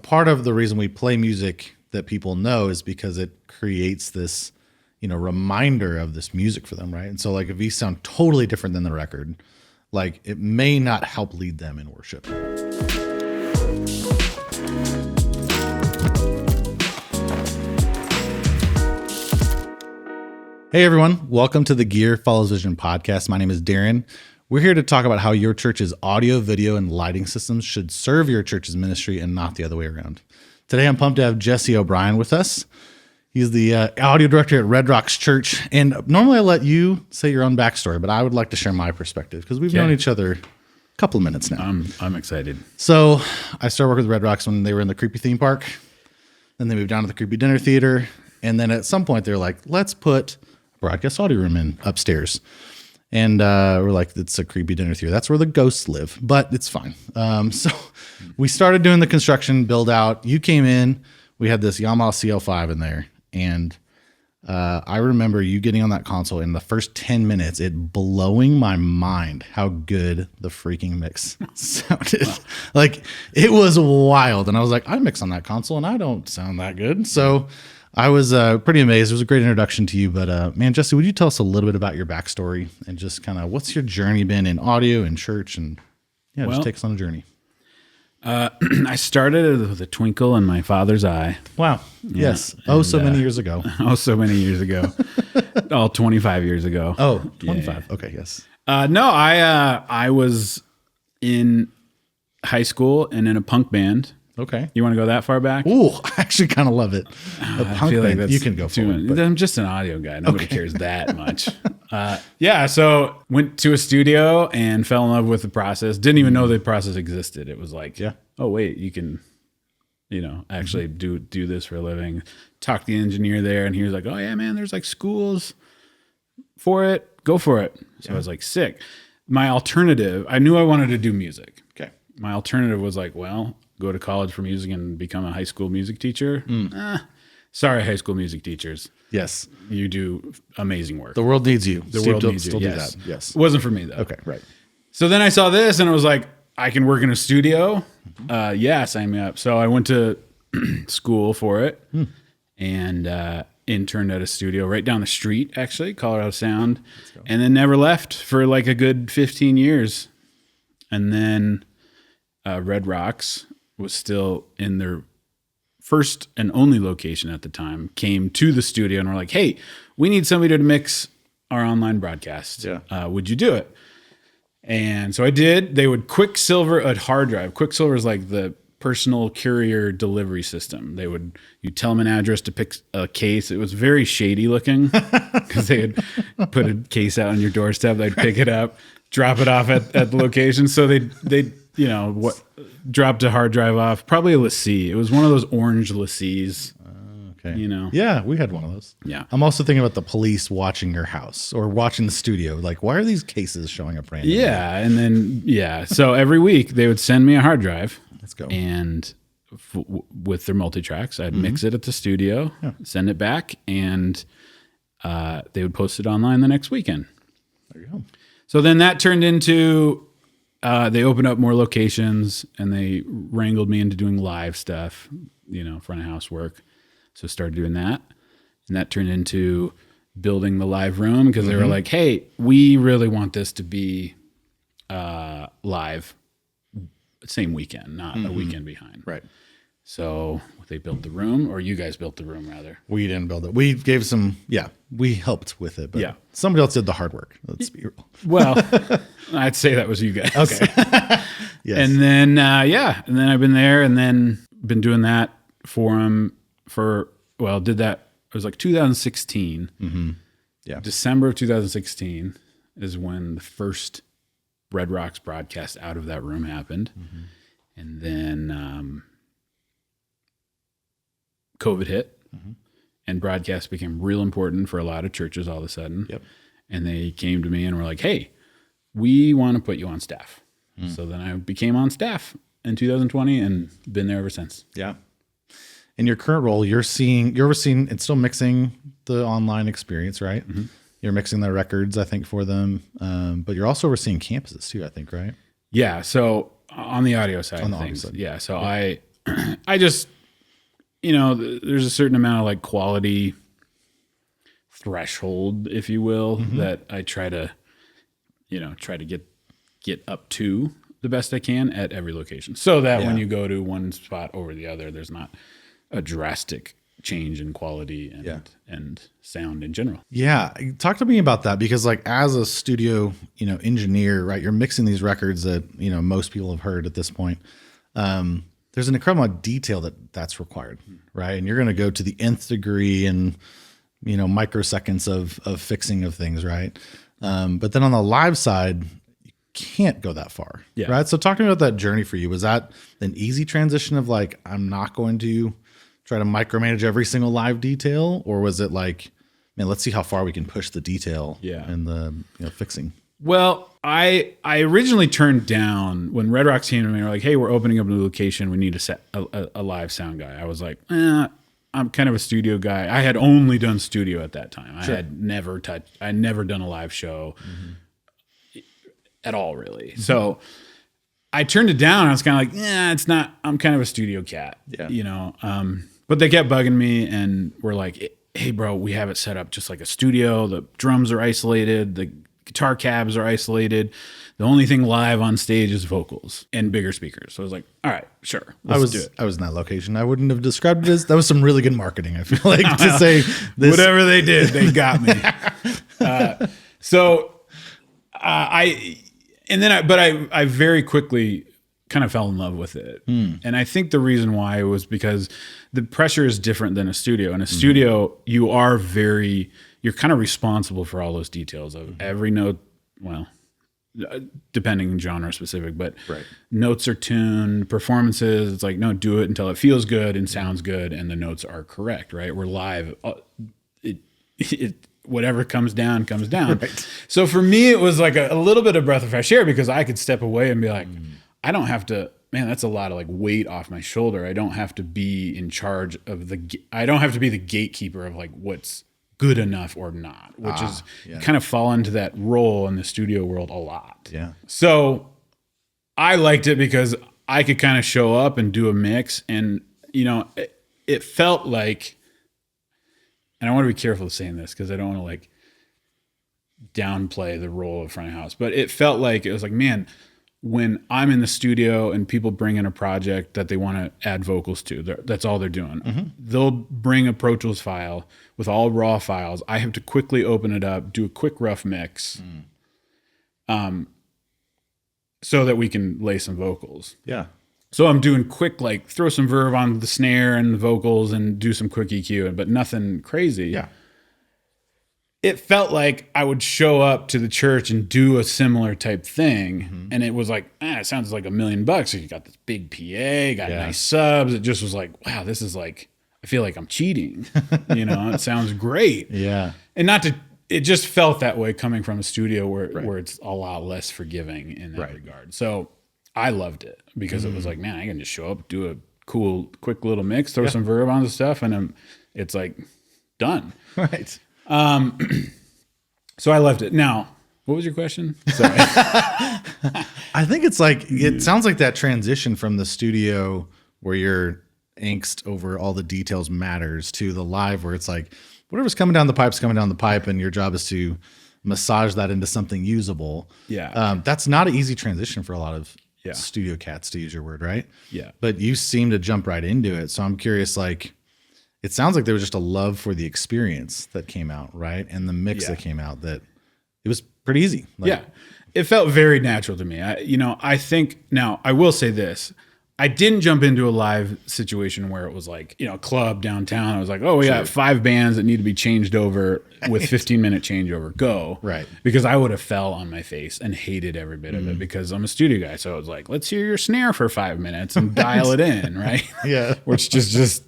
part of the reason we play music that people know is because it creates this, reminder of this music for them, right? And so like if we sound totally different than the record, like it may not help lead them in worship. Hey everyone, welcome to the Gear Follows Vision podcast. My name is Deron. We're here to talk about how your church's audio, video, and lighting systems should serve your church's ministry and not the other way around. Today I'm pumped to have Jesse O'Brien with us. He's the audio director at Red Rocks Church. And normally I let you say your own backstory, but I would like to share my perspective because we've known each other a couple of minutes now. I'm excited. So I started working with Red Rocks when they were in the creepy theme park. Then they moved down to the creepy dinner theater. And then at some point they're like, let's put a broadcast audio room in upstairs. And we're like, it's a creepy dinner theater. That's where the ghosts live, but it's fine. So we started doing the construction build out. You came in. We had this Yamaha CL5 in there. And I remember you getting on that console in the first 10 minutes, it blowing my mind how good the freaking mix sounded. Wow. Like, it was wild. And I was like, I mix on that console and I don't sound that good. So I was pretty amazed. It was a great introduction to you. But man, Jesse, would you tell us a little bit about your backstory and just kind of what's your journey been in audio and church? And just take us on a journey. I started with a twinkle in my father's eye. Wow. Yeah. Yes. So many years ago. So many years ago. 25 years ago. 25. Yeah. Okay. Yes. No, I was in high school and in a punk band. Okay. You want to go that far back? Ooh, I actually kind of love it. A punk band. Like you can go for it. I'm just an audio guy. Nobody cares that much. So went to a studio and fell in love with the process. Didn't even know the process existed. It was like, oh wait, you can, actually do this for a living. Talked to the engineer there, and he was like, oh yeah, man, there's like schools for it. Go for it. So I was like, sick. My alternative, I knew I wanted to do music. Okay. My alternative was like, well, go to college for music and become a high school music teacher. Sorry, high school music teachers. Yes. You do amazing work. The world needs you. The world needs you. Still Yes. do that. Yes. It wasn't for me though. Okay, right. So then I saw this and it was like, I can work in a studio. Sign me up. So I went to school for it and interned at a studio right down the street, actually, Colorado Sound. And then never left for like a good 15 years. And then Red Rocks was still in their first and only location at the time, came to the studio and were like, hey, we need somebody to mix our online broadcast. Yeah. Would you do it? And so I did. They would Quicksilver a hard drive. Quicksilver is like the personal courier delivery system. You tell them an address to pick a case. It was very shady looking because they had put a case out on your doorstep. They'd pick it up, drop it off at the location. So they dropped a hard drive off, probably a LaCie. It was one of those orange LaCies. Okay. Yeah, we had one of those. Yeah. I'm also thinking about the police watching your house or watching the studio. Like, why are these cases showing up randomly? Yeah. And then, so every week they would send me a hard drive. Let's go. And with their multi-tracks, I'd mix it at the studio, send it back, and they would post it online the next weekend. There you go. So then that turned into... they opened up more locations and they wrangled me into doing live stuff, front of house work. So started doing that. And that turned into building the live room because they were like, hey, we really want this to be live same weekend, not a weekend behind. Right. So they built the room, or you guys built the room rather. We didn't build it. We gave we helped with it, but somebody else did the hard work. Let's be real. Well, I'd say that was you guys. Okay. Yes. And then, and then I've been there and then been doing that for them did that, it was like 2016. Mm-hmm. Yeah. December of 2016 is when the first Red Rocks broadcast out of that room happened. Mm-hmm. And then COVID hit and broadcast became real important for a lot of churches all of a sudden. Yep. And they came to me and were like, hey, we want to put you on staff. So then I became on staff in 2020 and been there ever since. Yeah. In your current role, you're overseeing and still mixing the online experience, right? Mm-hmm. You're mixing the records, I think, for them. But you're also overseeing campuses too, I think, right? Yeah. So on the audio side of things. Yeah. So I just, there's a certain amount of like quality threshold, if you will, that I try to get up to the best I can at every location, so that when you go to one spot over the other, there's not a drastic change in quality and sound in general. Yeah. Talk to me about that, because like as a studio, engineer, right, you're mixing these records that, most people have heard at this point. There's an incredible amount of detail that's required, right? And you're going to go to the nth degree and, microseconds of fixing of things, right? But then on the live side, you can't go that far, right? So talk to me about that journey for you. Was that an easy transition of like, I'm not going to try to micromanage every single live detail? Or was it like, man, let's see how far we can push the detail and the fixing? Well, I originally turned down when Red Rocks came to me. They were like, hey, we're opening up a new location. We need a live sound guy. I was like, I'm kind of a studio guy. I had only done studio at that time. Sure. I never done a live show at all, really. So I turned it down. I was kind of like, it's not, I'm kind of a studio cat, but they kept bugging me and were like, hey bro, we have it set up just like a studio. The drums are isolated. The guitar cabs are isolated. The only thing live on stage is vocals and bigger speakers. So I was like, all right, sure. Let's do it. I was in that location. I wouldn't have described it as, that was some really good marketing, I feel like, to say this. Whatever they did, they got me. I very quickly kind of fell in love with it. And I think the reason why was because the pressure is different than a studio. In a studio, you're kind of responsible for all those details of every note. Well, depending on genre specific, but notes are tuned, performances. It's like, no, do it until it feels good and sounds good. And the notes are correct, right? We're live. Whatever comes down, comes down. Right. So for me, it was like a little bit of breath of fresh air, because I could step away and be like, I don't have to, man, that's a lot of like weight off my shoulder. I don't have to be in charge of I don't have to be the gatekeeper of like what's good enough or not, which is you kind of fall into that role in the studio world a lot. Yeah. So I liked it because I could kind of show up and do a mix, and it felt like, and I want to be careful of saying this because I don't want to like downplay the role of front of house, but it felt like, it was like, man, when I'm in the studio and people bring in a project that they want to add vocals to, that's all they're doing. They'll bring a Pro Tools file with all raw files. I have to quickly open it up, do a quick rough mix, so that we can lay some vocals. Yeah. So I'm doing quick, like throw some verb on the snare and the vocals and do some quick EQ, but nothing crazy. Yeah. It felt like I would show up to the church and do a similar type thing. And it was like, it sounds like $1 million. So you got this big PA, got nice subs. It just was like, wow, this is like, I feel like I'm cheating. It sounds great. Yeah. And it just felt that way coming from a studio where it's a lot less forgiving in that regard. So I loved it because it was like, man, I can just show up, do a cool, quick little mix, throw some verb on the stuff, and it's like done. Right. So I left it. Now, what was your question? Sorry. I think it's like, it sounds like that transition from the studio where your angst over all the details matters to the live where it's like, whatever's coming down the pipe's coming down the pipe, and your job is to massage that into something usable. Yeah. That's not an easy transition for a lot of studio cats, to use your word, right? Yeah. But you seem to jump right into it. So I'm curious, like, it sounds like there was just a love for the experience that came out, right? And the mix that came out, that it was pretty easy. Like, it felt very natural to me. I think, now I will say this. I didn't jump into a live situation where it was like, a club downtown. I was like, oh, we got 5 bands that need to be changed over with 15-minute changeover. Go. Right. Because I would have fell on my face and hated every bit of it, because I'm a studio guy. So it was like, let's hear your snare for 5 minutes and dial it in, right? Yeah. Which is just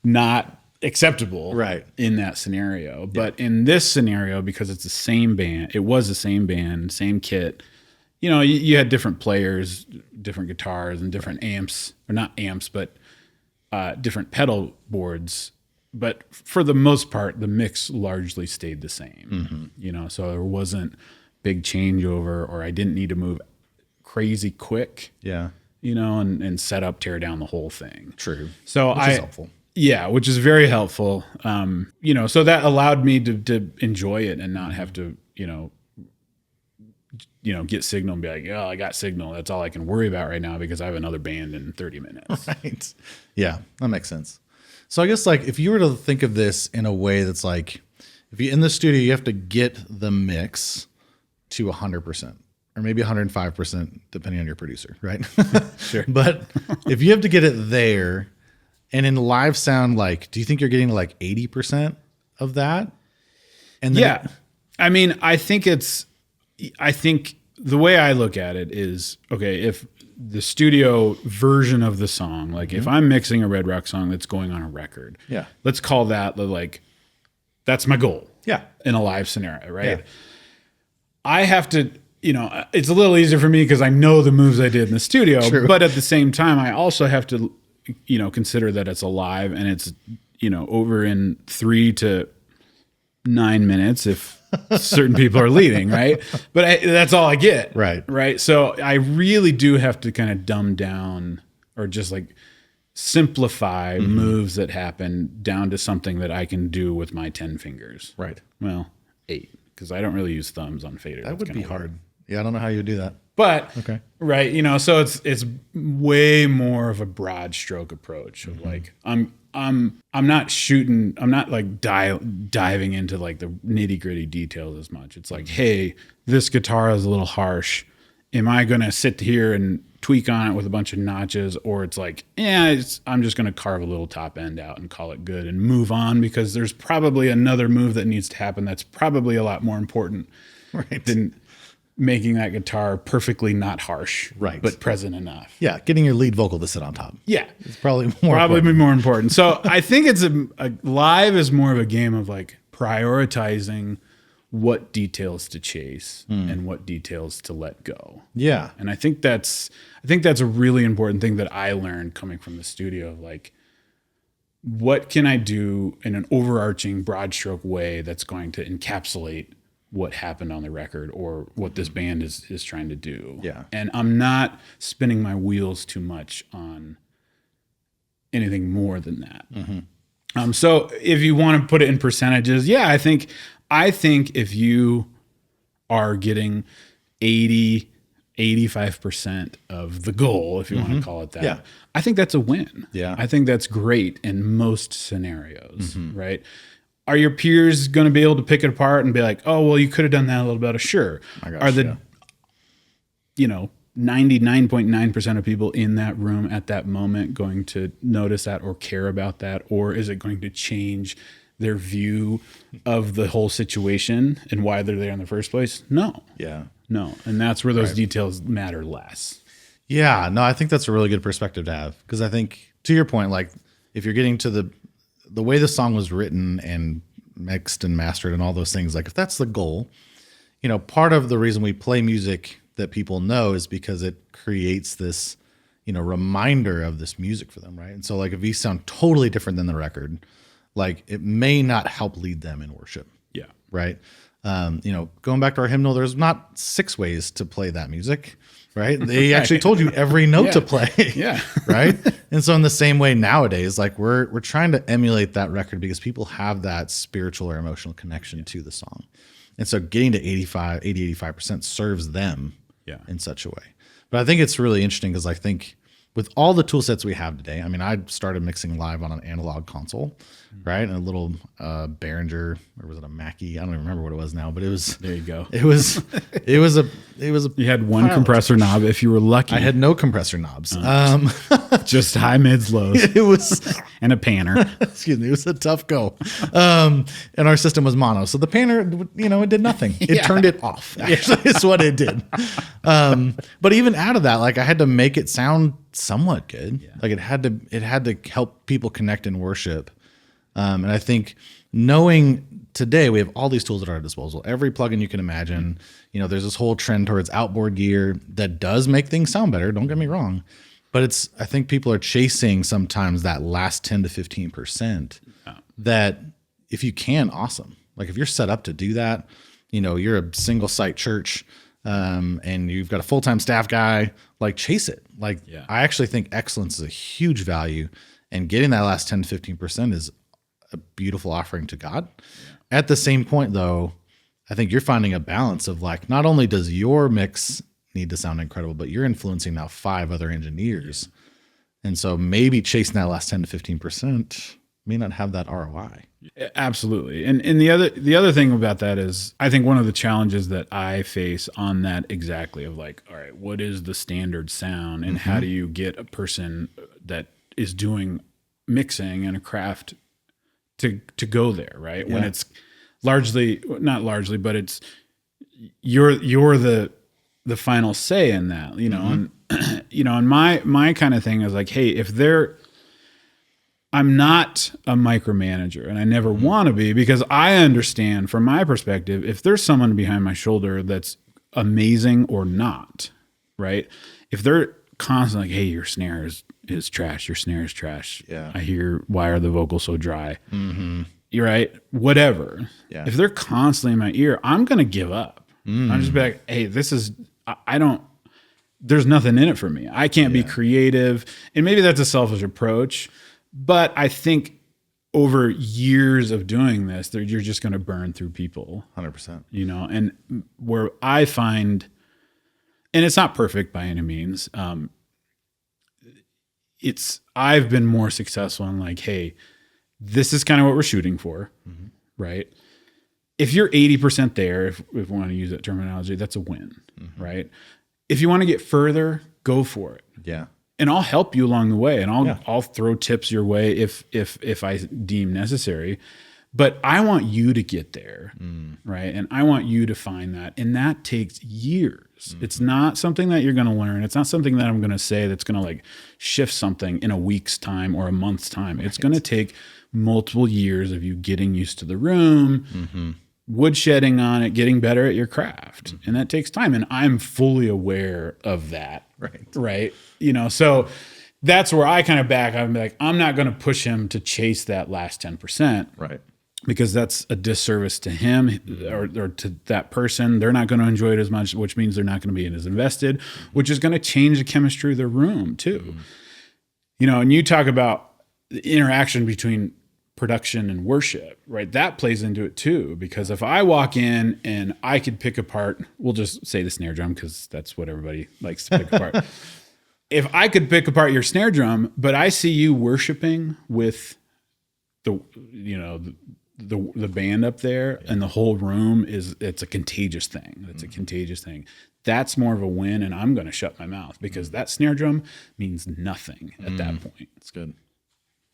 not acceptable in that scenario. But in this scenario, because it's the same band, it was the same band, same kit, you had different players, different guitars, and different amps, or not amps, but different pedal boards. But for the most part, the mix largely stayed the same. So there wasn't big changeover, or I didn't need to move crazy quick. Yeah. and set up, tear down the whole thing. True. So Which is helpful. Yeah, which is very helpful. So that allowed me to enjoy it and not have to, get signal and be like, oh, I got signal. That's all I can worry about right now because I have another band in 30 minutes. Right. Yeah, that makes sense. So I guess like if you were to think of this in a way that's like, if you're in the studio, you have to get the mix to 100% or maybe 105%, depending on your producer, right? Sure. But if you have to get it there and in live sound, like, do you think you're getting like 80% of that? And then I think the way I look at it is, okay, if the studio version of the song, like if I'm mixing a Red Rock song that's going on a record, let's call that that's my goal. Yeah. In a live scenario, right? Yeah. I have to, it's a little easier for me because I know the moves I did in the studio, True. But at the same time, I also have to, consider that it's alive and it's, over in 3 to 9 minutes if certain people are leading, right? But that's all I get. Right. So I really do have to kind of dumb down or just like simplify moves that happen down to something that I can do with my 10 fingers. Right. Well, 8, because I don't really use thumbs on fader. That would be hard. Yeah, I don't know how you would do that. But okay. Right, so it's way more of a broad stroke approach of like I'm not shooting, I'm not like diving into like the nitty-gritty details as much. It's like, hey, this guitar is a little harsh. Am I going to sit here and tweak on it with a bunch of notches, or it's like, I'm just going to carve a little top end out and call it good and move on because there's probably another move that needs to happen that's probably a lot more important than making that guitar perfectly not harsh, but present enough. Yeah, getting your lead vocal to sit on top. Yeah, it's probably more important. So I think it's a live is more of a game of like prioritizing what details to chase and what details to let go. Yeah, and I think that's a really important thing that I learned coming from the studio. Like, what can I do in an overarching broad stroke way that's going to encapsulate what happened on the record or what this band is trying to do. Yeah. And I'm not spinning my wheels too much on anything more than that. So if you want to put it in percentages, I think if you are getting 85% of the goal, if you want to call it that, I think that's a win. Yeah. I think that's great in most scenarios, right? Are your peers going to be able to pick it apart and be like, oh, well, you could have done that a little better? Sure. Are the 99.9% of people in that room at that moment going to notice that or care about that? Or is it going to change their view of the whole situation and why they're there in the first place? No. Yeah. No. And that's where those details matter less. Yeah. No, I think that's a really good perspective to have. Because I think, to your point, like if you're getting to the way the song was written and mixed and mastered and all those things, like if that's the goal, part of the reason we play music that people know is because it creates this, reminder of this music for them, right? And so like if these sound totally different than the record, like it may not help lead them in worship. Yeah. Right. Going back to our hymnal, there's not 6 ways to play that music. Right. They actually told you every note to play. Yeah. Right. And so in the same way nowadays, like we're trying to emulate that record because people have that spiritual or emotional connection to the song. And so getting to 85% serves them in such a way. But I think it's really interesting because I think with all the tool sets we have today, I mean, I started mixing live on an analog console, right? And a little Behringer, or was it a Mackie? I don't even remember what it was now, but it was. There you go. It was a. You had one compressor knob if you were lucky. I had no compressor knobs. Just high, mids, lows. It was. And a panner. Excuse me. It was a tough go. And our system was mono. So the panner, it did nothing. It turned it off. Actually, is what it did. But even out of that, like I had to make it sound somewhat good. Like it had to help people connect and worship. And I think knowing today we have all these tools at our disposal, every plugin you can imagine, there's this whole trend towards outboard gear that does make things sound better. Don't get me wrong, but I think people are chasing sometimes that last 10 to 15% that if you can, awesome. Like if you're set up to do that, you're a single site church, and you've got a full-time staff guy, like chase it. Like I actually think excellence is a huge value, and getting that last 10 to 15% is a beautiful offering to God. Yeah. At the same point though, I think you're finding a balance of like, not only does your mix need to sound incredible, but you're influencing now 5 other engineers. Yeah. And so maybe chasing that last 10 to 15% may not have that ROI. Absolutely. And the other thing about that is, I think one of the challenges that I face on that exactly of like, all right, what is the standard sound, and how do you get a person that is doing mixing and a craft to go there, right? Yeah. When it's not largely, but it's you're the final say in that, you know. And and my kind of thing is like, hey, I'm not a micromanager, and I never want to be, because I understand from my perspective, if there's someone behind my shoulder that's amazing or not, right? If they're constantly like, hey, your snare is trash, your snare is trash. Yeah. I hear, why are the vocals so dry? You're right. Whatever. Yeah. If they're constantly in my ear, I'm going to give up. I'm just be like, hey, there's nothing in it for me. I can't be creative. And maybe that's a selfish approach, but I think over years of doing this, you're just going to burn through people. 100%. And where I find, and it's not perfect by any means, I've been more successful in like, hey, this is kind of what we're shooting for, right? If you're 80% there, if we want to use that terminology, that's a win, right? If you want to get further, go for it. Yeah. And I'll help you along the way, and I'll throw tips your way if I deem necessary. But I want you to get there, right? And I want you to find that, and that takes years. It's not something that you're going to learn. It's not something that I'm going to say that's going to like shift something in a week's time or a month's time. Right. It's going to take multiple years of you getting used to the room, woodshedding on it, getting better at your craft. And that takes time. And I'm fully aware of that. Right. So that's where I kind of back. I'm like, I'm not going to push him to chase that last 10%. Right. Because that's a disservice to him or to that person. They're not going to enjoy it as much, which means they're not going to be as invested, which is going to change the chemistry of the room too. And you talk about the interaction between production and worship, right? That plays into it too, because if I walk in and I could pick apart, we'll just say the snare drum, because that's what everybody likes to pick apart. If I could pick apart your snare drum, but I see you worshiping with the band up there, and the whole room it's a contagious thing. It's a contagious thing. That's more of a win, and I'm going to shut my mouth, because that snare drum means nothing at that point. It's good.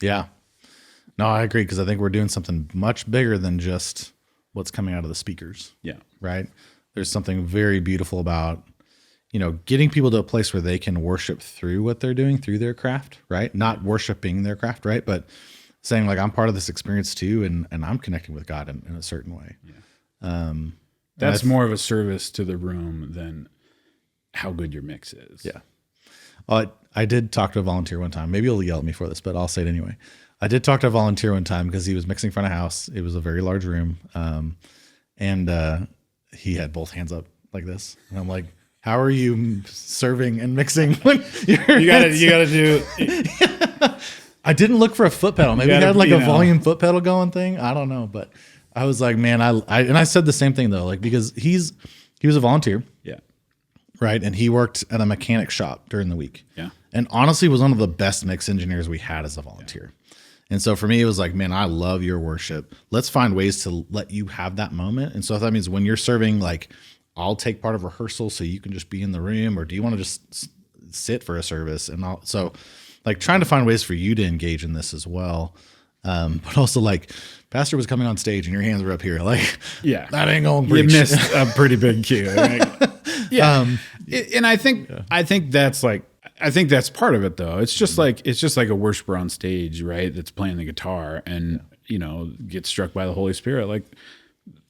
Yeah. No, I agree, because I think we're doing something much bigger than just what's coming out of the speakers. Yeah. Right? There's something very beautiful about, getting people to a place where they can worship through what they're doing, through their craft, right? Not worshiping their craft, right? But saying like, I'm part of this experience too, and I'm connecting with God in a certain way. Yeah. That's more of a service to the room than how good your mix is. Yeah. I did talk to a volunteer one time. Maybe you'll yell at me for this, but I'll say it anyway. I did talk to a volunteer one time because he was mixing in front of house. It was a very large room. And he had both hands up like this. And I'm like, how are you serving and mixing when you gotta do I didn't look for a foot pedal. Maybe he had like a volume foot pedal going thing. I don't know, but I was like, man, I said the same thing though, like, because he was a volunteer. Yeah. Right. And he worked at a mechanic shop during the week. Yeah. And honestly was one of the best mix engineers we had as a volunteer. Yeah. And so for me, it was like, man, I love your worship. Let's find ways to let you have that moment. And so if that means when you're serving, like, I'll take part of rehearsal so you can just be in the room, or do you want to just sit for a service? And so like trying to find ways for you to engage in this as well. But also like pastor was coming on stage and your hands were up here. Like, yeah, that ain't going to preach. You missed a pretty big cue. Right? Yeah. And I think that's like, I think that's part of it though. It's just like a worshiper on stage, right? That's playing the guitar and, gets struck by the Holy Spirit. Like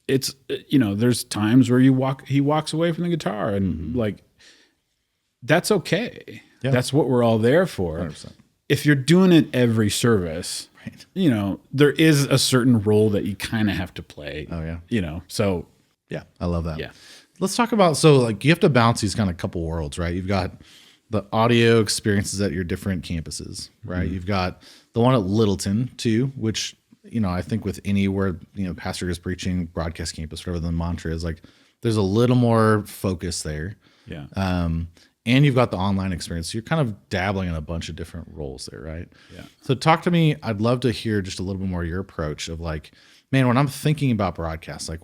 it's, there's times where he walks away from the guitar and like, that's okay. Yeah. That's what we're all there for. 100%. If you're doing it every service, right, there is a certain role that you kind of have to play. Oh yeah. So yeah, I love that. Yeah. let's talk about, so like you have to balance these kind of couple worlds, right? You've got the audio experiences at your different campuses, right? You've got the one at Littleton too, which, I think with anywhere, pastor is preaching, broadcast campus, whatever the mantra is, like there's a little more focus there. Yeah. And you've got the online experience. So you're kind of dabbling in a bunch of different roles there, right? Yeah. So talk to me. I'd love to hear just a little bit more your approach of like, man, when I'm thinking about broadcast, like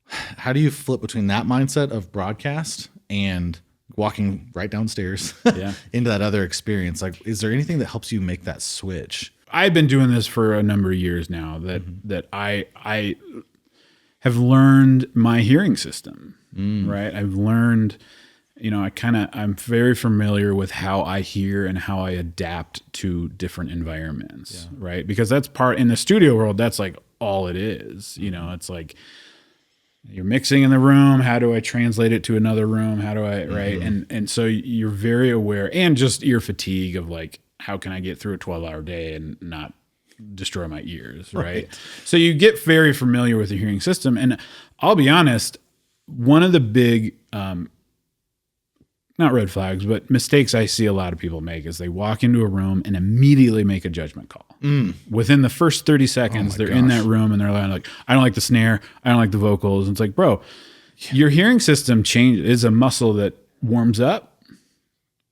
how do you flip between that mindset of broadcast and walking right downstairs into that other experience? Like, is there anything that helps you make that switch? I've been doing this for a number of years now that I have learned my hearing system, right? I've learned, I'm very familiar with how I hear and how I adapt to different environments, right? Because that's in the studio world, that's like all it is. It's like you're mixing in the room. How do I translate it to another room? How do I, right? And so you're very aware, and just ear fatigue of like, how can I get through a 12-hour day and not destroy my ears, right? So you get very familiar with the hearing system. And I'll be honest, one of the big, not red flags, but mistakes I see a lot of people make is they walk into a room and immediately make a judgment call. Within the first 30 seconds, they're in that room and they're like, I don't like the snare. I don't like the vocals. And it's like, bro, your hearing system is a muscle that warms up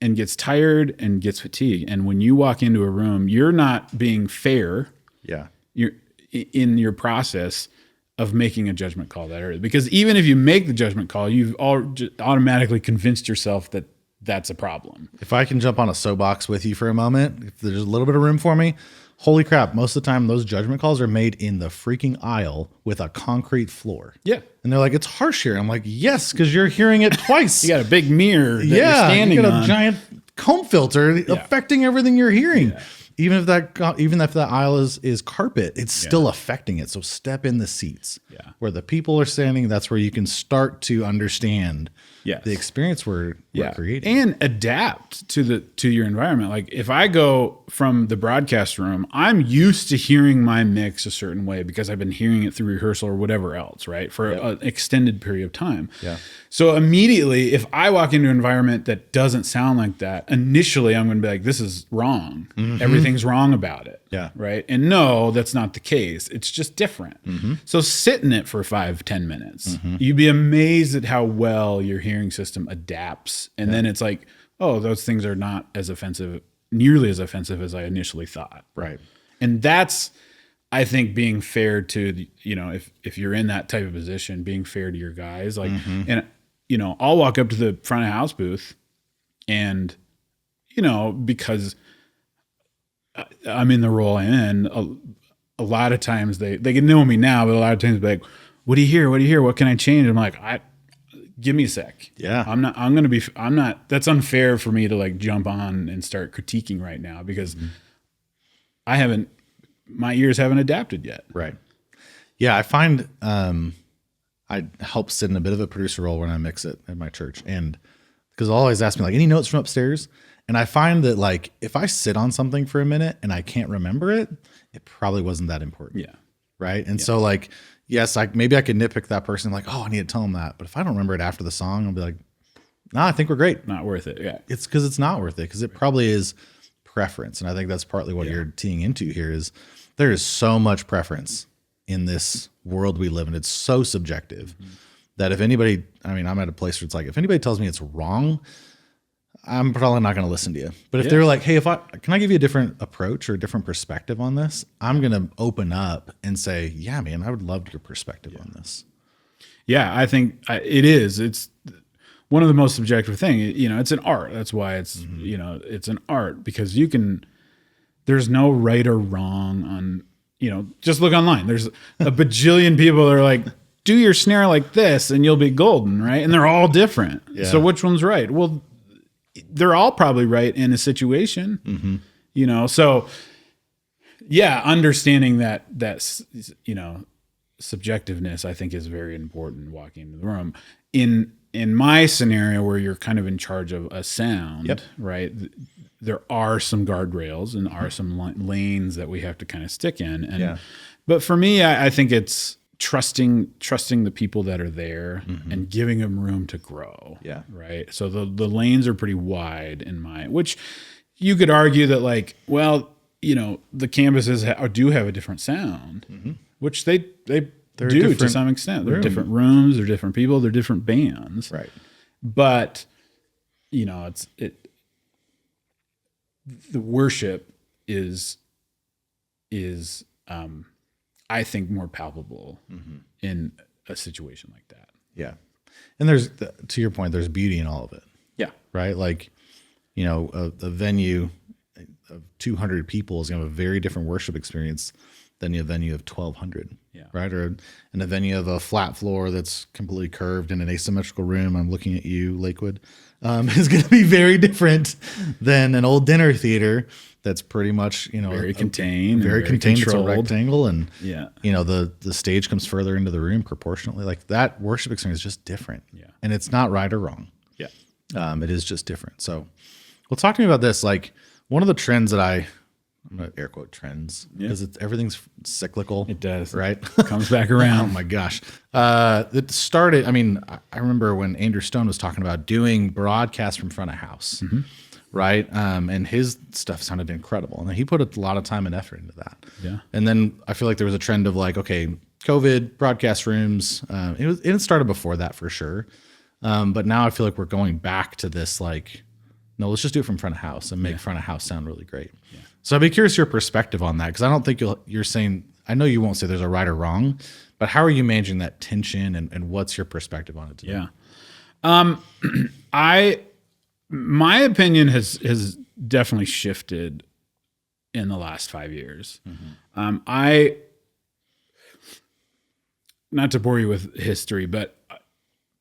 and gets tired and gets fatigued. And when you walk into a room, you're not being fair. Yeah. You're in your process of making a judgment call that early. Because even if you make the judgment call, you've automatically convinced yourself that that's a problem. If I can jump on a soapbox with you for a moment, if there's a little bit of room for me, holy crap, most of the time those judgment calls are made in the freaking aisle with a concrete floor. Yeah. And they're like, it's harsh here. I'm like, yes, because you're hearing it twice. You got a big mirror that you're standing you got on. a giant comb filter affecting everything you're hearing. Yeah. Even if that aisle is carpet, it's still affecting it. So step in the seats where the people are standing. That's where you can start to understand the experience we're creating, and adapt to your environment. Like if I go from the broadcast room, I'm used to hearing my mix a certain way because I've been hearing it through rehearsal or whatever else, right? For an extended period of time. Yeah. So immediately, if I walk into an environment that doesn't sound like that, initially I'm going to be like, this is wrong. Everything's wrong about it. Yeah. Right. And no, that's not the case. It's just different. So sit in it for 5-10 minutes. You'd be amazed at how well your hearing system adapts. And then it's like, oh, those things are not as offensive, nearly as offensive as I initially thought. Right. And that's, I think, being fair to, if you're in that type of position, being fair to your guys, like, and, I'll walk up to the front of house booth and, because I'm in the role I'm in, a lot of times they can know me now, but a lot of times they're like, what do you hear? What do you hear? What can I change? I'm like, give me a sec. Yeah. That's unfair for me to like jump on and start critiquing right now because my ears haven't adapted yet. Right. Yeah. I find, I help sit in a bit of a producer role when I mix it at my church. And because they'll always ask me like, any notes from upstairs? And I find that like, if I sit on something for a minute and I can't remember it, it probably wasn't that important. Yeah. Right. And so like, yes, maybe I could nitpick that person like, oh, I need to tell them that. But if I don't remember it after the song, I'll be like, no, I think we're great. Not worth it. Yeah. It's because it's not worth it. Because it probably is preference. And I think that's partly what you're teeing into here is there is so much preference in this world we live in. It's so subjective that if anybody, I'm at a place where it's like, if anybody tells me it's wrong, I'm probably not going to listen to you. But if they're like, hey, can I give you a different approach or a different perspective on this? I'm going to open up and say, yeah, man, I would love your perspective on this. Yeah, I think it is. It's one of the most subjective things. It's an art. That's why it's, it's an art because there's no right or wrong on, just look online. There's a bajillion people that are like, do your snare like this and you'll be golden, right? And they're all different. Yeah. So which one's right? Well, they're all probably right in a situation, so yeah, understanding that subjectiveness, I think is very important walking into the room in my scenario where you're kind of in charge of a sound, right? There are some guardrails and are some lanes that we have to kind of stick in. But for me, I think it's trusting the people that are there and giving them room to grow. Yeah. Right. So the lanes are pretty wide which you could argue that like, well, the campuses do have a different sound, which they do to some extent. They're different rooms, they're different people, they're different bands. Right. But the worship is I think more palpable in a situation like that. Yeah. And there's, to your point, there's beauty in all of it. Yeah. Right. Like, a venue of 200 people is going to have a very different worship experience than a venue of 1,200. Yeah. Right. Or in a venue of a flat floor that's completely curved in an asymmetrical room. I'm looking at you, Lakewood, is going to be very different than an old dinner theater that's pretty much, very contained, very contained. It's a rectangle, and the stage comes further into the room proportionately. Like that worship experience is just different. Yeah. And it's not right or wrong. Yeah. It is just different. So, well, talk to me about this. Like one of the trends that I'm going to air quote trends because everything's cyclical. It does. Right. Comes back around. Oh my gosh. It started, I remember when Andrew Stone was talking about doing broadcasts from front of house. Right. And his stuff sounded incredible. And he put a lot of time and effort into that. Yeah. And then I feel like there was a trend of like, okay, COVID, broadcast rooms. It started before that for sure. But now I feel like we're going back to this, like, no, let's just do it from front of house and make front of house sound really great. Yeah. So I'd be curious your perspective on that. Cause I don't think you're saying, I know you won't say there's a right or wrong, but how are you managing that tension and what's your perspective on it today? Yeah. My opinion has definitely shifted in the last 5 years. Not to bore you with history, but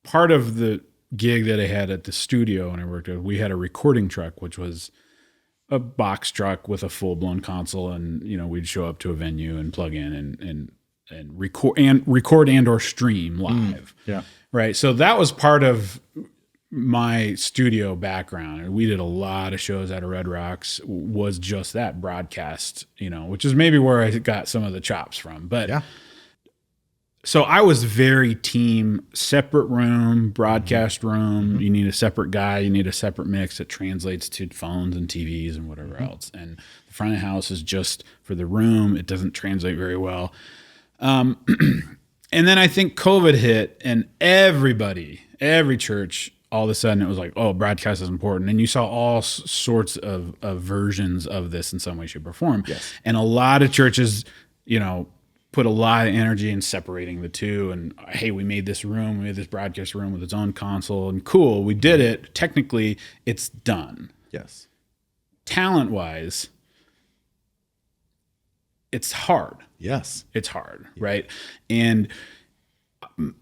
part of the gig that I had at the studio when I worked at, we had a recording truck, which was a box truck with a full blown console. And, we'd show up to a venue and plug in and record and or stream live. Yeah. Right. So that was part of my studio background, and we did a lot of shows out of Red Rocks, was just that broadcast, which is maybe where I got some of the chops from. But so I was very team separate room, broadcast room. You need a separate guy. You need a separate mix that translates to phones and TVs and whatever else. And the front of house is just for the room. It doesn't translate very well. And then I think COVID hit, and every church, all of a sudden it was like, oh, broadcast is important. And you saw all sorts of versions of this in some way, shape, or form. Yes. And a lot of churches, put a lot of energy in separating the two. And hey, we made this broadcast room with its own console, and cool, we did it. Technically, it's done. Yes. Talent-wise, it's hard. Yes. It's hard, right? And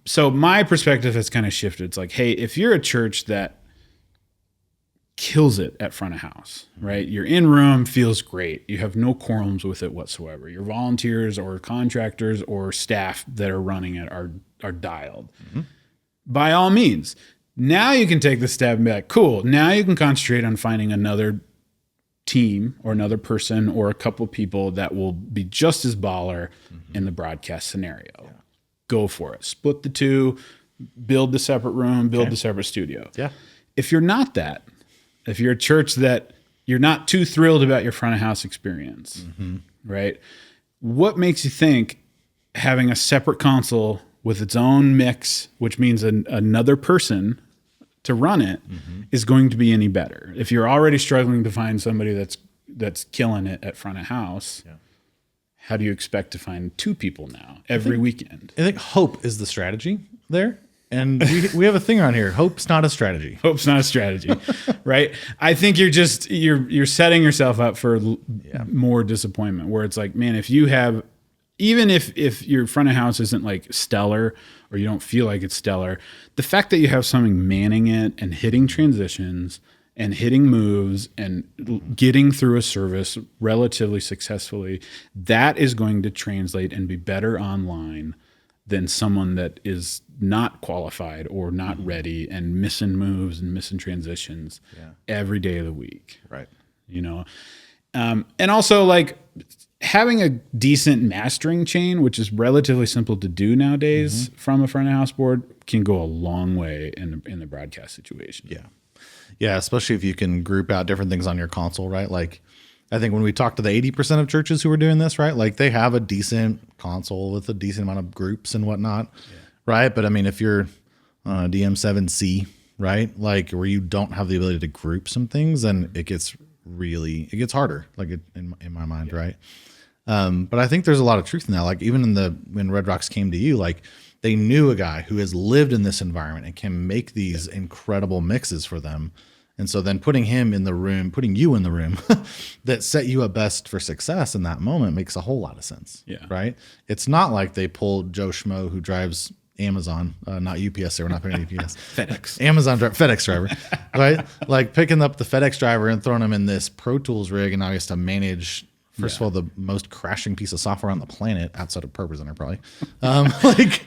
so my perspective has kind of shifted. It's like, hey, if you're a church that kills it at front of house, right? Your in-room feels great. You have no qualms with it whatsoever. Your volunteers or contractors or staff that are running it are dialed. By all means, now you can take the step and be like, cool, now you can concentrate on finding another team or another person or a couple people that will be just as baller in the broadcast scenario. Yeah. Go for it. Split the two, build the separate room, build the separate studio. Yeah. If you're not that, if you're a church that you're not too thrilled about your front of house experience, right? What makes you think having a separate console with its own mix, which means another person to run it, is going to be any better? If you're already struggling to find somebody that's killing it at front of house, how do you expect to find two people now every weekend? I think hope is the strategy there. And we have a thing around here. Hope's not a strategy. Hope's not a strategy, right? I think you're setting yourself up for more disappointment, where it's like, man, if you have, even if your front of house isn't like stellar or you don't feel like it's stellar, the fact that you have something manning it and hitting transitions and hitting moves and getting through a service relatively successfully, that is going to translate and be better online than someone that is not qualified or not ready and missing moves and missing transitions every day of the week. Right. And also, like, having a decent mastering chain, which is relatively simple to do nowadays from a front of house board, can go a long way in the broadcast situation. Yeah. Yeah. Especially if you can group out different things on your console, right? Like, I think when we talk to the 80% of churches who are doing this, right? Like they have a decent console with a decent amount of groups and whatnot, right? But I mean, if you're on a DM7C, right? Like where you don't have the ability to group some things, then it gets harder, like in my mind, right? But I think there's a lot of truth in that. Like even when Red Rocks came to you, like they knew a guy who has lived in this environment and can make these incredible mixes for them. And so then putting you in the room that set you up best for success in that moment makes a whole lot of sense. Yeah. Right. It's not like they pulled Joe Schmo who drives Amazon, not UPS. They were not picking UPS. FedEx driver, right? Like picking up the FedEx driver and throwing him in this Pro Tools rig, and now he has to manage, first of all, the most crashing piece of software on the planet outside of ProPresenter, probably.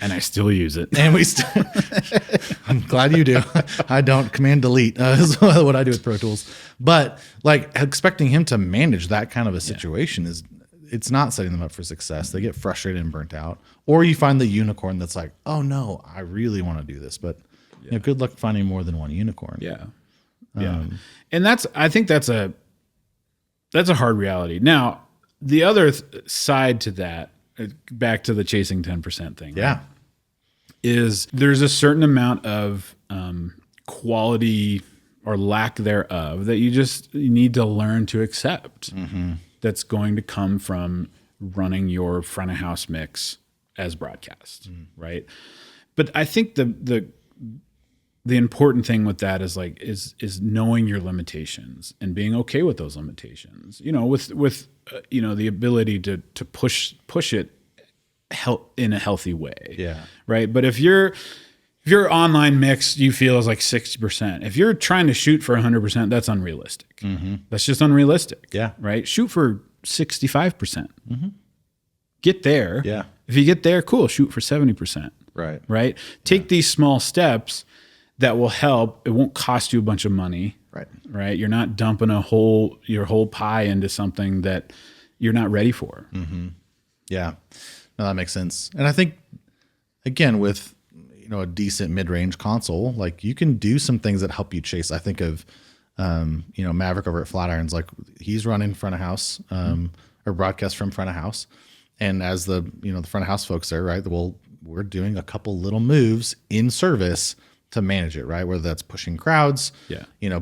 And I still use it. And I'm glad you do. I don't. Command delete is what I do with Pro Tools. But like expecting him to manage that kind of a situation it's not setting them up for success. They get frustrated and burnt out. Or you find the unicorn that's like, oh no, I really want to do this. But good luck finding more than one unicorn. Yeah. Yeah. And I think that's a hard reality. Now, the other side to that, back to the chasing 10% thing. Yeah. Right, is there's a certain amount of quality or lack thereof that you need to learn to accept. That's going to come from running your front of house mix as broadcast, right? But I think the important thing with that is knowing your limitations and being okay with those limitations. You know, with the ability to push it in a healthy way. Yeah. Right. But if your online mix you feel is like 60%, if you're trying to shoot for 100%, that's unrealistic. That's just unrealistic. Yeah. Right. Shoot for 65%. Get there. Yeah. If you get there, cool. Shoot for 70%. Right. Right. Take these small steps that will help. It won't cost you a bunch of money. Right. Right. You're not dumping your whole pie into something that you're not ready for. Yeah. No, that makes sense. And I think again, with, a decent mid-range console, like you can do some things that help you chase. I think of, Maverick over at Flatirons, like he's running front of house, or broadcast from front of house. And as the front of house folks there, right? Well, we're doing a couple little moves in service to manage it, right? Whether that's pushing crowds,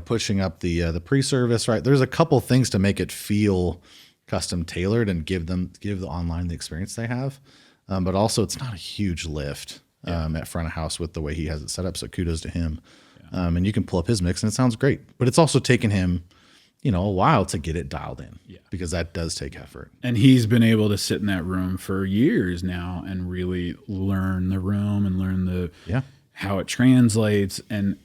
pushing up the pre-service, right? There's a couple things to make it feel custom tailored and give the online the experience they have. But also it's not a huge lift. At front of house with the way he has it set up. So kudos to him. And you can pull up his mix and it sounds great, but it's also taken him, a while to get it dialed in because that does take effort. And he's been able to sit in that room for years now and really learn the room and learn how it translates. And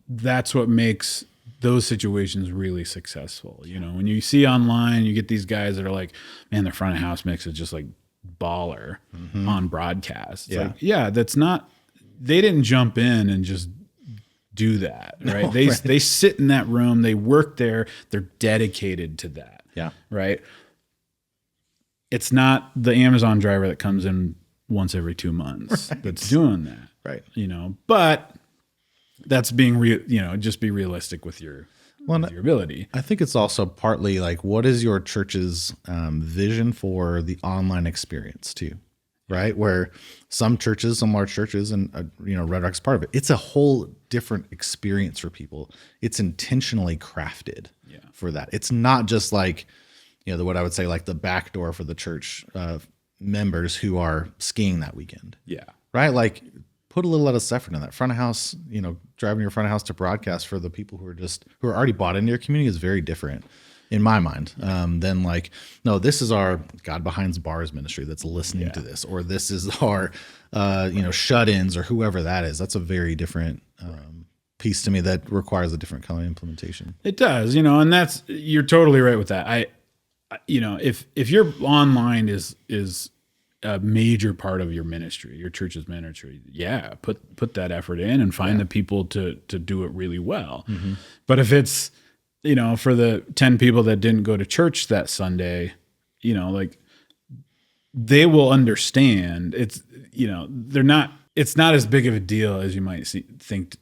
that's what makes those situations really successful. When you see online, you get these guys that are like, man, their front of house mix is just like baller on broadcast. It's that's not, they didn't jump in and just do that, right? No, they sit in that room, they work there, they're dedicated to that. Yeah. Right. It's not the Amazon driver that comes in once every 2 months that's doing that. Right. But that's being just be realistic with your ability. I think it's also partly like, what is your church's vision for the online experience too, right? Where some large churches, and Red Rock's part of it, it's a whole different experience for people. It's intentionally crafted for that. It's not just like, what I would say, like the back door for the church members who are skiing that weekend. Yeah. Right. Like put a little less effort in that front of house, driving your front of house to broadcast for the people who are already bought into your community is very different in my mind than like, no, this is our God Behind Bars ministry that's listening to this, or this is our, shut-ins or whoever that is. That's a very different piece to me that requires a different kind of implementation. It does, and you're totally right with that. If your online is a major part of your ministry, your church's ministry, put that effort in and find the people to do it really well. But if it's, for the 10 people that didn't go to church that Sunday, like they will understand. It's, it's not as big of a deal as you might think,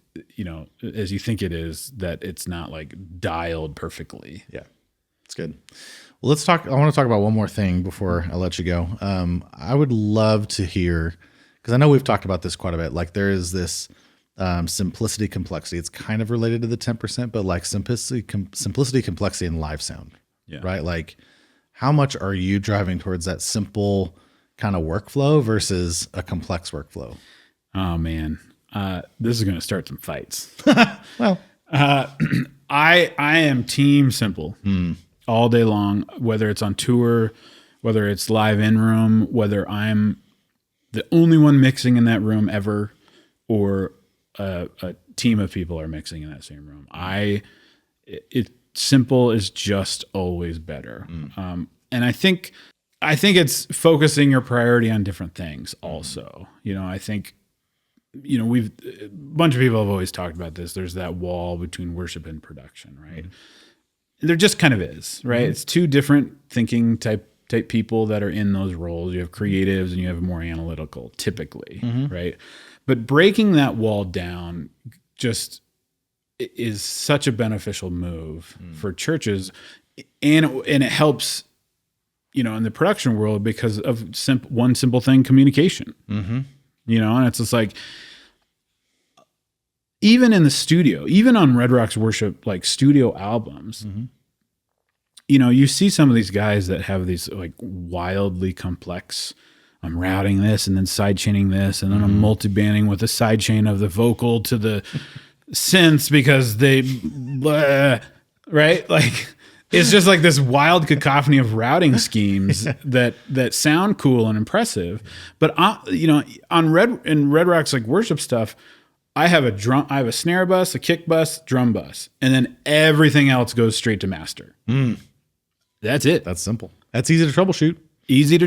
as you think it is, that it's not like dialed perfectly. Yeah, it's good. Well, I want to talk about one more thing before I let you go. I would love to hear, because I know we've talked about this quite a bit. Like there is this simplicity, complexity. It's kind of related to the 10%, but like simplicity, complexity, and live sound. Yeah. Right. Like how much are you driving towards that simple kind of workflow versus a complex workflow? Oh man. This is going to start some fights. Well, I am team simple all day long, whether it's on tour, whether it's live in room, whether I'm the only one mixing in that room ever, or a team of people are mixing in that same room. Simple is just always better. And I think it's focusing your priority on different things also. I think, a bunch of people have always talked about this. There's that wall between worship and production, right? There just kind of is, right? It's two different thinking type people that are in those roles. You have creatives and you have more analytical typically, right? But breaking that wall down just is such a beneficial move for churches, and it helps, in the production world because of one simple thing, communication. And it's just like, even in the studio, even on Red Rocks Worship, like studio albums, you see some of these guys that have these like wildly complex, I'm routing this and then side chaining this, and then I'm multi-banding with the side chain of the vocal to the synths because right? Like, it's just like this wild cacophony of routing schemes that sound cool and impressive. But on Red Rocks like worship stuff, I have a snare bus, a kick bus, drum bus, and then everything else goes straight to master. That's it. That's simple. That's easy to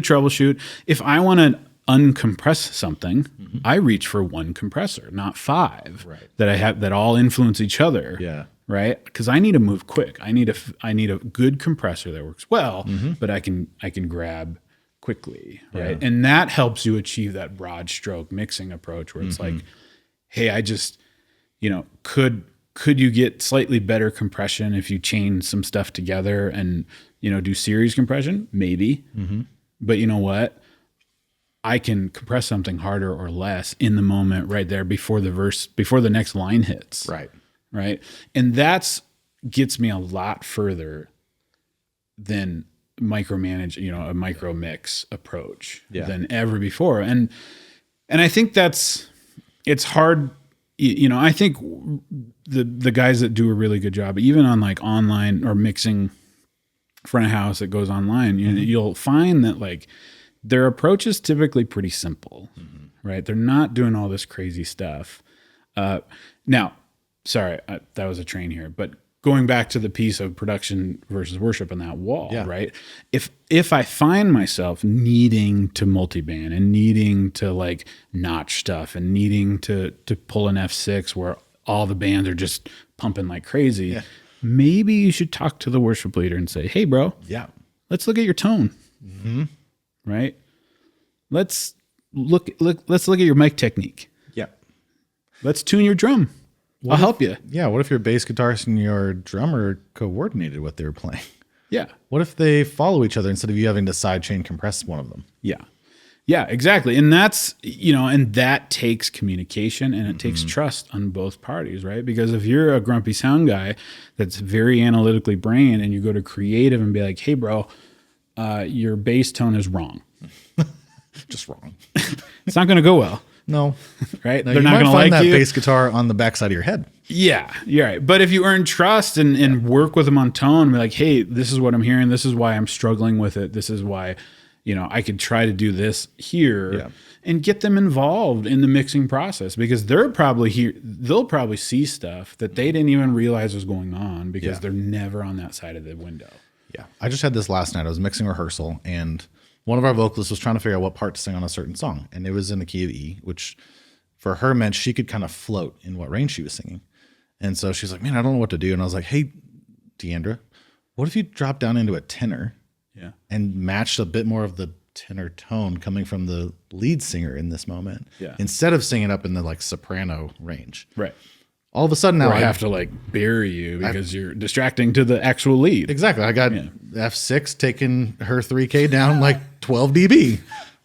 troubleshoot. If I want to uncompress something, I reach for one compressor, not 5 that I have that all influence each other. Yeah. Right. Because I need to move quick. I need a good compressor that works well, but I can grab quickly. Right. And that helps you achieve that broad stroke mixing approach where it's like, hey, I just, could you get slightly better compression if you chain some stuff together and, do series compression? Maybe. But you know what? I can compress something harder or less in the moment right there before the next line hits. Right. And that's gets me a lot further than micromanage, a micro mix approach than ever before. And I think it's hard. I think the guys that do a really good job, even on like online or mixing front of house that goes online, you'll find that like their approach is typically pretty simple, right? They're not doing all this crazy stuff. Now, sorry, that was a train here, but going back to the piece of production versus worship and that wall, right? If I find myself needing to multiband and needing to like notch stuff and needing to pull an F6 where all the bands are just pumping like crazy, maybe you should talk to the worship leader and say, hey, bro, let's look at your tone, right? Let's look at your mic technique. Let's tune your drum. I'll help you. Yeah. What if your bass guitarist and your drummer coordinated what they were playing? Yeah. What if they follow each other instead of you having to sidechain compress one of them? Yeah. Yeah, exactly. And that's, and that takes communication and it takes trust on both parties, right? Because if you're a grumpy sound guy that's very analytically brained and you go to creative and be like, hey, bro, your bass tone is wrong. Just wrong. It's not going to go well. No. Right? No, They're not going to like that you. bass guitar on the backside of your head. Yeah, you're right. But if you earn trust and work with them on tone, and be like, hey, this is what I'm hearing. This is why I'm struggling with it. This is why, I could try to do this here and get them involved in the mixing process because they'll probably see stuff that they didn't even realize was going on because they're never on that side of the window. Yeah. I just had this last night. I was mixing rehearsal and one of our vocalists was trying to figure out what part to sing on a certain song. And it was in the key of E, which for her meant she could kind of float in what range she was singing. And so she's like, man, I don't know what to do. And I was like, hey, Deandra, what if you drop down into a tenor Yeah. and matched a bit more of the tenor tone coming from the lead singer in this moment. Yeah. Instead of singing up in the like soprano range. Right. All of a sudden now I have to like bury you because you're distracting to the actual lead. exactly. I got F6 taking her 3K down like 12 dB.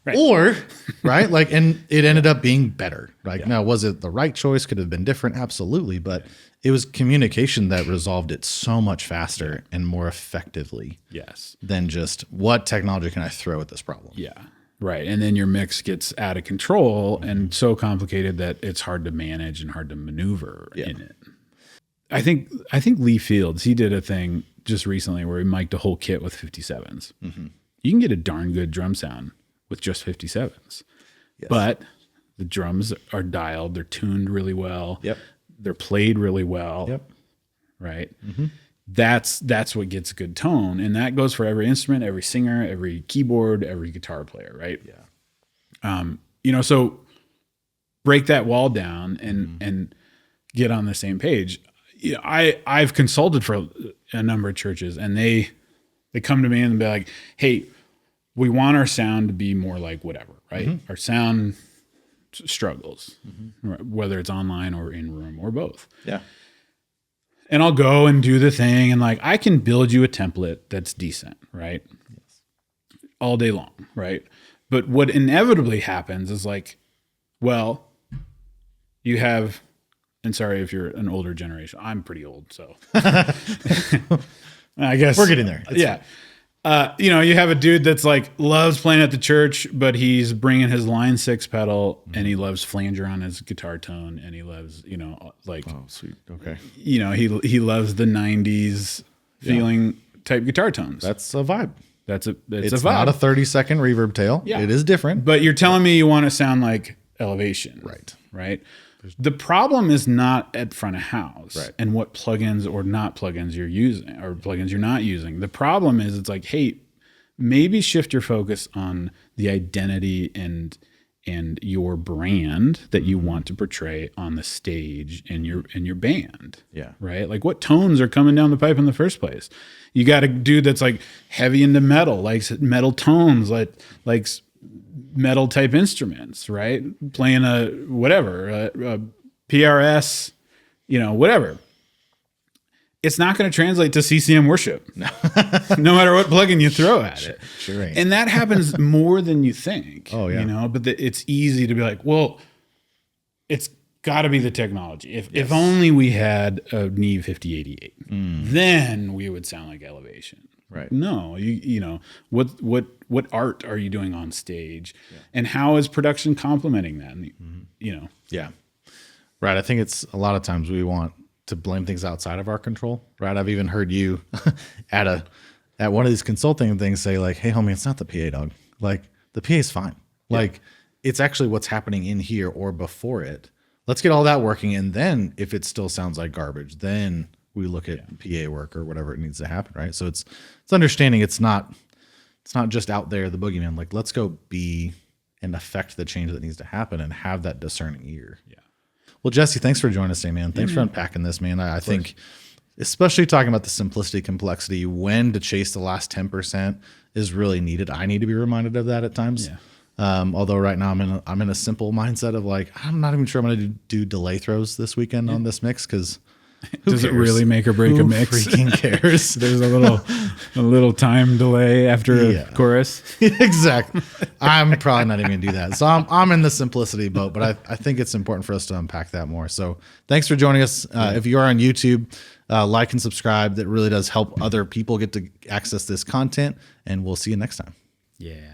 Right. Or, right? Like, and it ended up being better. Like, now, was it the right choice? Could it have been different? Absolutely. But it was communication that resolved it so much faster and more effectively Yes. than just what technology can I throw at this problem? Yeah. Right. And then your mix gets out of control and so complicated that it's hard to manage and hard to maneuver in it. I think Lee Fields, he did a thing just recently where he mic'd a whole kit with 57s. Mm-hmm. You can get a darn good drum sound with just 57s. Yes. But the drums are dialed, they're tuned really well. Yep. They're played really well. Yep. Right. Mm-hmm. That's what gets good tone. And that goes for every instrument, every singer, every keyboard, every guitar player. Right. Yeah. So break that wall down and get on the same page. I've consulted for a number of churches and they come to me and be like, hey, we want our sound to be more like whatever, right? Mm-hmm. Our sound struggles, whether it's online or in room or both. Yeah. And I'll go and do the thing and like, I can build you a template that's decent, right? Yes. All day long, right? But what inevitably happens is like, well, you have, and sorry if you're an older generation, I'm pretty old, so I guess we're getting there. It's fine. You have a dude that's like loves playing at the church, but he's bringing his line 6 pedal and he loves flanger on his guitar tone. And he loves, like, oh, sweet. Okay. He loves the 90s feeling type guitar tones. That's a vibe. It's a vibe. Not a 30-second reverb tail. Yeah. It is different. But you're telling me you want to sound like Elevation. Right. Right. The problem is not at front of house and what plugins or not plugins you're using or plugins you're not using. The problem is it's like, hey, maybe shift your focus on the identity and your brand that you want to portray on the stage in your band. Yeah. Right. Like what tones are coming down the pipe in the first place? You got a dude that's like heavy into metal, likes metal tones, like metal type instruments, right? Playing a PRS, whatever. It's not going to translate to CCM worship, no matter what plugin you throw at it. Sure ain't. And that happens more than you think. Oh yeah. But it's easy to be like, well, it's got to be the technology. If only we had a Neve 5088, then we would sound like Elevation. Right. No, what art are you doing on stage, and how is production complementing that? Yeah, right. I think it's a lot of times we want to blame things outside of our control. Right. I've even heard you at one of these consulting things say like, "Hey, homie, it's not the PA, dog. Like the PA is fine. Like it's actually what's happening in here or before it. Let's get all that working, and then if it still sounds like garbage, then." We look at PA work or whatever it needs to happen, right? So it's understanding it's not just out there, the boogeyman. Like, let's go be and affect the change that needs to happen and have that discerning ear. Yeah. Well, Jesse, thanks for joining us today, man. Thanks for unpacking this, man. I think, especially talking about the simplicity, complexity, when to chase the last 10% is really needed. I need to be reminded of that at times. Yeah. Although right now I'm in a simple mindset of like, I'm not even sure I'm going to do delay throws this weekend on this mix because. Does it really make or break a mix? Freaking cares. There's a little time delay after a chorus. Exactly. I'm probably not even gonna do that. So I'm in the simplicity boat, but I think it's important for us to unpack that more. So thanks for joining us. If you are on YouTube, like and subscribe. That really does help other people get to access this content. And we'll see you next time. Yeah.